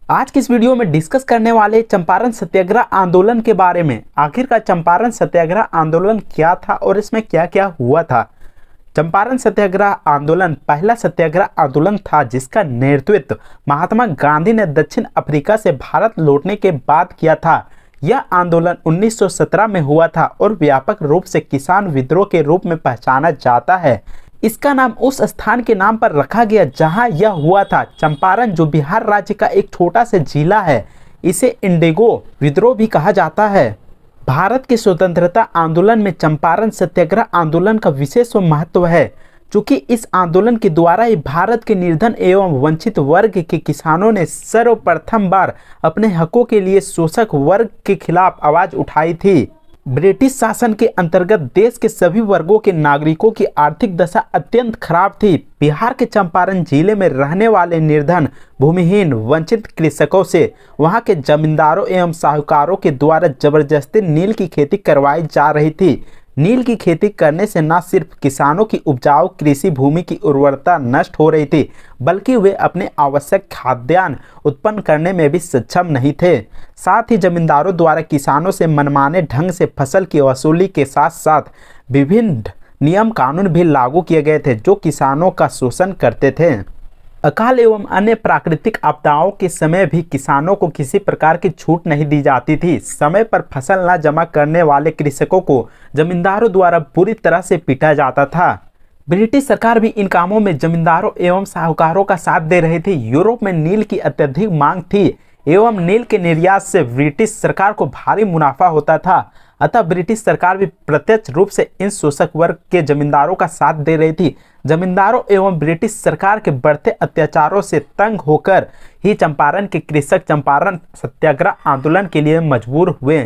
आज की इस वीडियो में डिस्कस करने वाले चंपारण सत्याग्रह आंदोलन के बारे में। आखिरकार चंपारण सत्याग्रह आंदोलन क्या था और इसमें क्या क्या हुआ था। चंपारण सत्याग्रह आंदोलन पहला सत्याग्रह आंदोलन था जिसका नेतृत्व महात्मा गांधी ने दक्षिण अफ्रीका से भारत लौटने के बाद किया था। यह आंदोलन 1917 में हुआ था और व्यापक रूप से किसान विद्रोह के रूप में पहचाना जाता है। इसका नाम उस स्थान के नाम पर रखा गया जहां यह हुआ था। चंपारण जो बिहार राज्य का एक छोटा सा जिला है, इसे इंडिगो विद्रोह भी कहा जाता है। भारत के स्वतंत्रता आंदोलन में चंपारण सत्याग्रह आंदोलन का विशेष महत्व है, क्योंकि इस आंदोलन के द्वारा ही भारत के निर्धन एवं वंचित वर्ग के किसानों ने सर्वप्रथम बार अपने हकों के लिए शोषक वर्ग के खिलाफ आवाज उठाई थी। ब्रिटिश शासन के अंतर्गत देश के सभी वर्गों के नागरिकों की आर्थिक दशा अत्यंत खराब थी। बिहार के चंपारण जिले में रहने वाले निर्धन, भूमिहीन, वंचित कृषकों से वहां के जमींदारों एवं साहूकारों के द्वारा जबरदस्ती नील की खेती करवाई जा रही थी। नील की खेती करने से न सिर्फ किसानों की उपजाऊ कृषि भूमि की उर्वरता नष्ट हो रही थी, बल्कि वे अपने आवश्यक खाद्यान्न उत्पन्न करने में भी सक्षम नहीं थे। साथ ही जमींदारों द्वारा किसानों से मनमाने ढंग से फसल की वसूली के साथ साथ विभिन्न नियम कानून भी लागू किए गए थे जो किसानों का शोषण करते थे। अकाल एवं अन्य प्राकृतिक आपदाओं के समय भी किसानों को किसी प्रकार की छूट नहीं दी जाती थी। समय पर फसल न जमा करने वाले कृषकों को जमींदारों द्वारा बुरी तरह से पीटा जाता था। ब्रिटिश सरकार भी इन कामों में जमींदारों एवं साहूकारों का साथ दे रही थी। यूरोप में नील की अत्यधिक मांग थी एवं नील के निर्यात से ब्रिटिश सरकार को भारी मुनाफा होता था। अतः ब्रिटिश सरकार भी प्रत्यक्ष रूप से इन शोषक वर्ग के जमींदारों का साथ दे रही थी। जमींदारों एवं ब्रिटिश सरकार के बढ़ते अत्याचारों से तंग होकर ही चंपारण के कृषक चंपारण सत्याग्रह आंदोलन के लिए मजबूर हुए।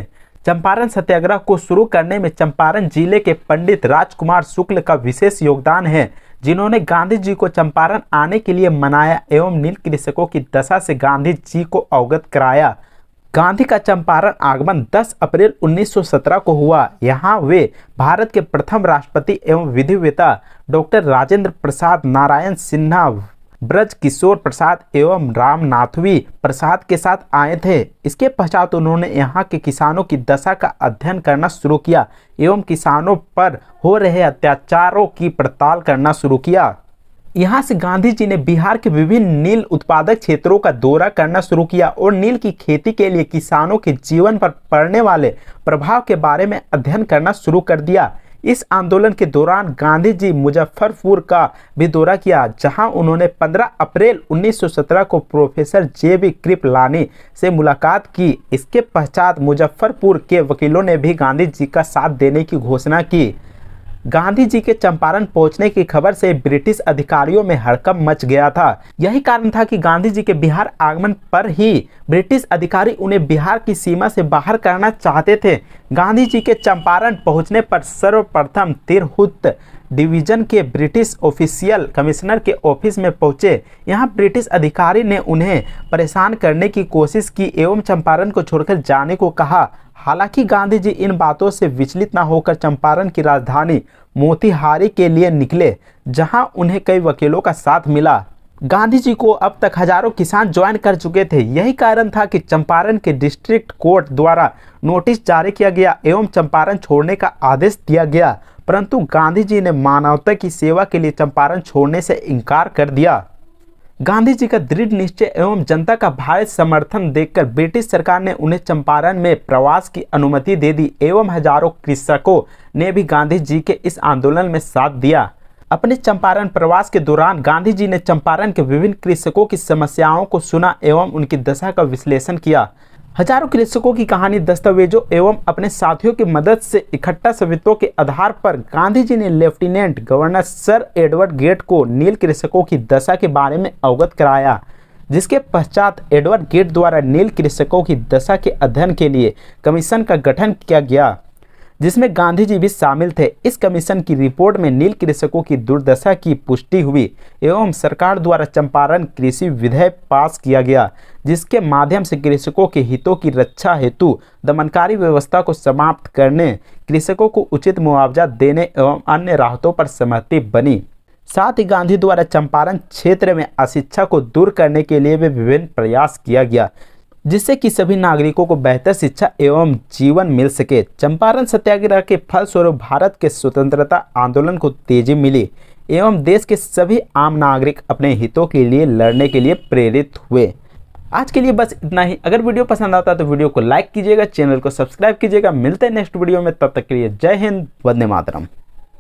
चंपारण सत्याग्रह को शुरू करने में चंपारण जिले के पंडित राजकुमार शुक्ल का विशेष योगदान है, जिन्होंने गांधी जी को चंपारण आने के लिए मनाया एवं नील कृषकों की दशा से गांधी जी को अवगत कराया। गांधी का चंपारण आगमन 10 अप्रैल 1917 को हुआ। यहाँ वे भारत के प्रथम राष्ट्रपति एवं विधिवेत्ता डॉक्टर राजेंद्र प्रसाद, नारायण सिन्हा, ब्रज किशोर प्रसाद एवं रामनाथवी प्रसाद के साथ आए थे। इसके पश्चात उन्होंने यहाँ के किसानों की दशा का अध्ययन करना शुरू किया एवं किसानों पर हो रहे अत्याचारों की पड़ताल करना शुरू किया। यहाँ से गांधी जी ने बिहार के विभिन्न नील उत्पादक क्षेत्रों का दौरा करना शुरू किया और नील की खेती के लिए किसानों के जीवन पर पड़ने वाले प्रभाव के बारे में अध्ययन करना शुरू कर दिया। इस आंदोलन के दौरान गांधी जी मुजफ्फरपुर का भी दौरा किया, जहां उन्होंने 15 अप्रैल 1917 को प्रोफेसर जे.बी. कृपलानी से मुलाकात की। इसके पश्चात मुजफ्फरपुर के वकीलों ने भी गांधी जी का साथ देने की घोषणा की। गांधी जी के चंपारण पहुंचने की खबर से ब्रिटिश अधिकारियों में हड़कंप मच गया था। यही कारण था कि गांधी जी के बिहार आगमन पर ही ब्रिटिश अधिकारी उन्हें बिहार की सीमा से बाहर करना चाहते थे। गांधी जी के चंपारण पहुंचने पर सर्वप्रथम तिरहुत डिवीजन के ब्रिटिश ऑफिशियल कमिश्नर के ऑफिस में पहुंचे। यहां ब्रिटिश अधिकारी ने उन्हें परेशान करने की कोशिश की एवं चंपारण को छोड़कर जाने को कहा। हालांकि गांधी जी इन बातों से विचलित न होकर चंपारण की राजधानी मोतिहारी के लिए निकले, जहां उन्हें कई वकीलों का साथ मिला। गांधी जी को अब तक हजारों किसान ज्वाइन कर चुके थे। यही कारण था कि चंपारण के डिस्ट्रिक्ट कोर्ट द्वारा नोटिस जारी किया गया एवं चंपारण छोड़ने का आदेश दिया गया, परंतु गांधी जी ने मानवता की सेवा के लिए चंपारण छोड़ने से इनकार कर दिया। गांधी जी का दृढ़ निश्चय एवं जनता का भारी समर्थन देखकर ब्रिटिश सरकार ने उन्हें चंपारण में प्रवास की अनुमति दे दी एवं हजारों कृषकों ने भी गांधी जी के इस आंदोलन में साथ दिया। अपने चंपारण प्रवास के दौरान गांधी जी ने चंपारण के विभिन्न कृषकों की समस्याओं को सुना एवं उनकी दशा का विश्लेषण किया। हजारों कृषकों की कहानी, दस्तावेजों एवं अपने साथियों की मदद से इकट्ठा सबूतों के आधार पर गांधी जी ने lieutenant governor sir Edward Gait को नील कृषकों की दशा के बारे में अवगत कराया, जिसके पश्चात एडवर्ड गेट द्वारा नील कृषकों की दशा के अध्ययन के लिए कमीशन का गठन किया गया, जिसमें गांधी जी भी शामिल थे। इस कमीशन की रिपोर्ट में नील कृषकों की दुर्दशा की पुष्टि हुई एवं सरकार द्वारा चंपारण कृषि विधेयक पास किया गया, जिसके माध्यम से कृषकों के हितों की रक्षा हेतु दमनकारी व्यवस्था को समाप्त करने, कृषकों को उचित मुआवजा देने एवं अन्य राहतों पर सहमति बनी। साथ ही गांधी द्वारा चंपारण क्षेत्र में अशिक्षा को दूर करने के लिए भी विभिन्न प्रयास किया गया, जिससे कि सभी नागरिकों को बेहतर शिक्षा एवं जीवन मिल सके। चंपारण सत्याग्रह के फलस्वरूप भारत के स्वतंत्रता आंदोलन को तेजी मिली एवं देश के सभी आम नागरिक अपने हितों के लिए लड़ने के लिए प्रेरित हुए। आज के लिए बस इतना ही। अगर वीडियो पसंद आता है तो वीडियो को लाइक कीजिएगा, चैनल को सब्सक्राइब कीजिएगा। मिलते हैं नेक्स्ट वीडियो में, तब तक के लिए जय हिंद, वंदे मातरम।